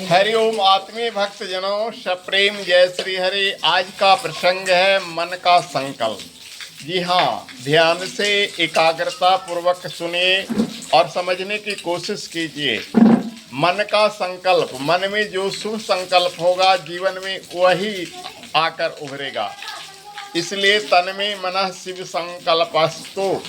हरिओम आत्मीय भक्त जनों, सप्रेम जय श्री हरि। आज का प्रसंग है मन का संकल्प। जी हाँ, ध्यान से एकाग्रता पूर्वक सुनिए और समझने की कोशिश कीजिए। मन का संकल्प, मन में जो शुभ संकल्प होगा जीवन में वही आकर उभरेगा। इसलिए तन में मनः शिव संकल्पस्तु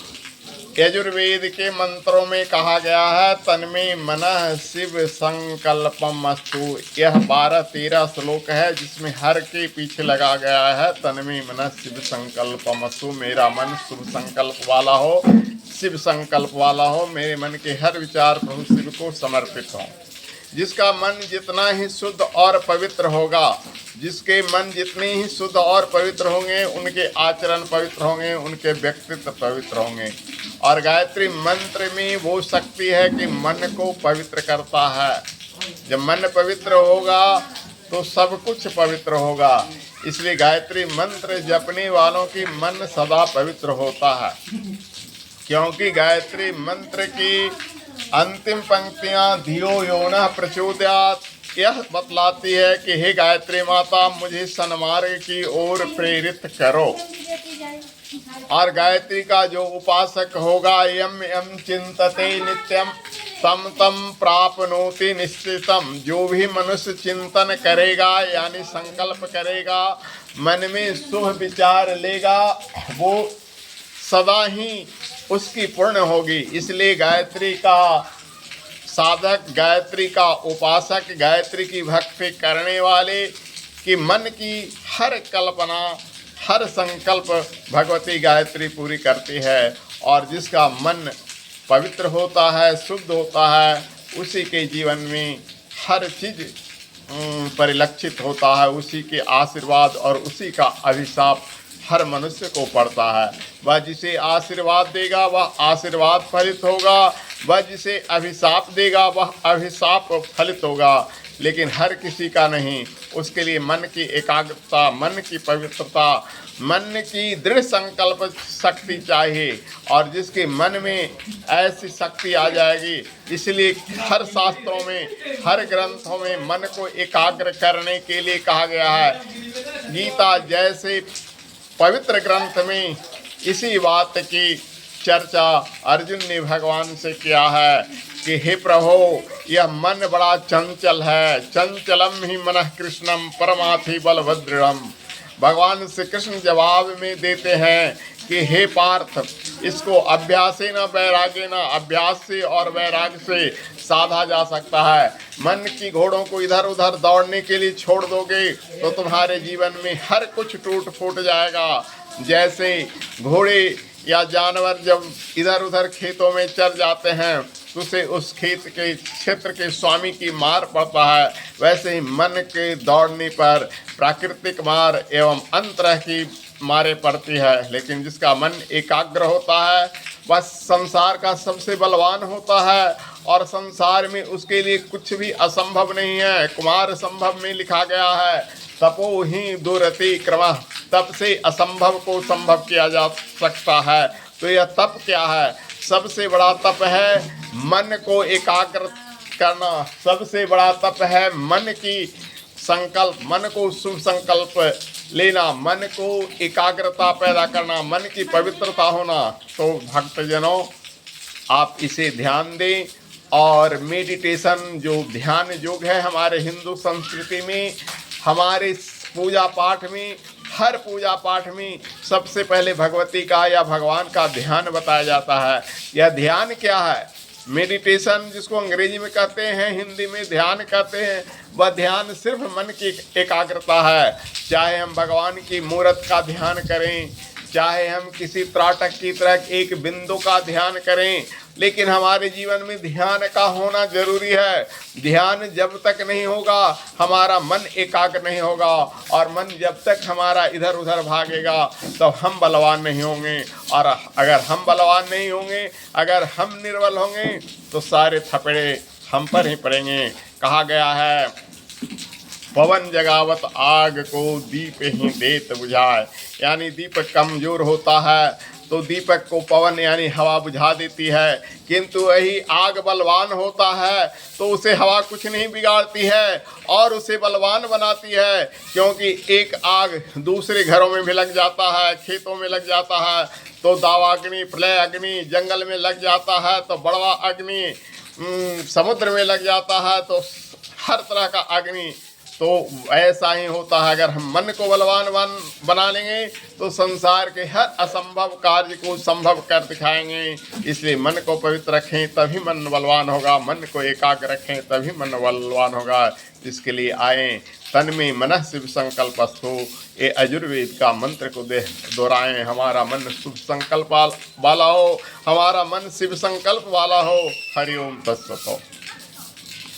यजुर्वेद के मंत्रों में कहा गया है, तन में मनः शिव संकल्पमस्तु। यह 12-13 श्लोक है जिसमें हर के पीछे लगा गया है तन में मनः शिव संकल्पमस्तु। मेरा मन शुभ संकल्प वाला हो, शिव संकल्प वाला हो, मेरे मन के हर विचार प्रभु शिव को समर्पित हो। जिसका मन जितना ही शुद्ध और पवित्र होगा, जिसके मन जितने ही शुद्ध और पवित्र होंगे, उनके आचरण पवित्र होंगे, उनके व्यक्तित्व पवित्र होंगे। और गायत्री मंत्र में वो शक्ति है कि मन को पवित्र करता है। जब मन पवित्र होगा तो सब कुछ पवित्र होगा। इसलिए गायत्री मंत्र जपने वालों की मन सदा पवित्र होता है, क्योंकि गायत्री मंत्र की अंतिम पंक्तियां धियो यो नः प्रचोदयात् यह बतलाती है कि हे गायत्री माता, मुझे सन्मार्ग की ओर प्रेरित करो। और गायत्री का जो उपासक होगा, यम यम चिंतते नित्यम तम तम प्राप्नोति निश्चितम। जो भी मनुष्य चिंतन करेगा यानी संकल्प करेगा, मन में शुभ विचार लेगा, वो सदा ही उसकी पूर्ण होगी। इसलिए गायत्री का साधक, गायत्री का उपासक, गायत्री की भक्ति करने वाले की मन की हर कल्पना, हर संकल्प भगवती गायत्री पूरी करती है। और जिसका मन पवित्र होता है, शुद्ध होता है, उसी के जीवन में हर चीज़ परिलक्षित होता है। उसी के आशीर्वाद और उसी का अभिशाप हर मनुष्य को पड़ता है। वह जिसे आशीर्वाद देगा वह आशीर्वाद फलित होगा, वह जिसे अभिशाप देगा वह अभिशाप फलित होगा। लेकिन हर किसी का नहीं। उसके लिए मन की एकाग्रता, मन की पवित्रता, मन की दृढ़ संकल्प शक्ति चाहिए। और जिसके मन में ऐसी शक्ति आ जाएगी, इसलिए हर शास्त्रों में, हर ग्रंथों में मन को एकाग्र करने के लिए कहा गया है। गीता जैसे पवित्र ग्रंथ में इसी बात की चर्चा अर्जुन ने भगवान से किया है कि हे प्रभु, यह मन बड़ा चंचल है, चंचलम ही मनः कृष्णम परमार्थि बलभद्रम। भगवान श्री कृष्ण जवाब में देते हैं कि हे पार्थ, इसको अभ्यासे न वैरागे न, अभ्यास से और वैराग से साधा जा सकता है। मन की घोड़ों को इधर उधर दौड़ने के लिए छोड़ दोगे तो तुम्हारे जीवन में हर कुछ टूट फूट जाएगा। जैसे घोड़े या जानवर जब इधर उधर खेतों में चर जाते हैं तो उसे उस खेत के क्षेत्र के स्वामी की मार पड़ता है, वैसे ही मन के दौड़ने पर प्राकृतिक मार एवं अंतरह की मारे पड़ती है। लेकिन जिसका मन एकाग्र होता है वह संसार का सबसे बलवान होता है और संसार में उसके लिए कुछ भी असंभव नहीं है। कुमार संभव में लिखा गया है, तपो ही दुरति क्रमः, तप से असंभव को संभव किया जा सकता है। तो यह तप क्या है? सबसे बड़ा तप है मन को एकाग्र करना। सबसे बड़ा तप है मन की संकल्प, मन को शुभ संकल्प लेना, मन को एकाग्रता पैदा करना, मन की पवित्रता होना। तो भक्तजनों, आप इसे ध्यान दें। और मेडिटेशन जो ध्यान योग है हमारे हिंदू संस्कृति में, हमारे पूजा पाठ में, हर पूजा पाठ में सबसे पहले भगवती का या भगवान का ध्यान बताया जाता है। यह ध्यान क्या है? मेडिटेशन जिसको अंग्रेजी में कहते हैं, हिंदी में ध्यान कहते हैं, वह ध्यान सिर्फ मन की एकाग्रता है। चाहे हम भगवान की मूर्त का ध्यान करें, चाहे हम किसी त्राटक की तरह एक बिंदु का ध्यान करें, लेकिन हमारे जीवन में ध्यान का होना जरूरी है। ध्यान जब तक नहीं होगा हमारा मन एकाग्र नहीं होगा, और मन जब तक हमारा इधर उधर भागेगा तो हम बलवान नहीं होंगे। और अगर हम बलवान नहीं होंगे, अगर हम निर्बल होंगे तो सारे थपड़े हम पर ही पड़ेंगे। कहा गया है, पवन जगावत आग को दीप ही देत बुझाए, यानी दीप कमजोर होता है तो दीपक को पवन यानी हवा बुझा देती है, किंतु वही आग बलवान होता है तो उसे हवा कुछ नहीं बिगाड़ती है और उसे बलवान बनाती है, क्योंकि एक आग दूसरे घरों में भी लग जाता है, खेतों में लग जाता है तो दावाग्नि, प्रलय अग्नि, जंगल में लग जाता है तो बड़वा अग्नि, समुद्र में लग जाता है तो हर तरह का अग्नि। तो ऐसा ही होता है, अगर हम मन को बलवान बना लेंगे तो संसार के हर असंभव कार्य को संभव कर दिखाएंगे। इसलिए मन को पवित्र रखें तभी मन बलवान होगा, मन को एकाग्र रखें तभी मन बलवान होगा। इसके लिए आए तन में मनः शिव संकल्पस्थो, ये आयुर्वेद का मंत्र को दोहराएं। हमारा मन शुभ संकल्प वाला हो, हमारा मन शिव संकल्प वाला हो। हरि ओम तत्सत।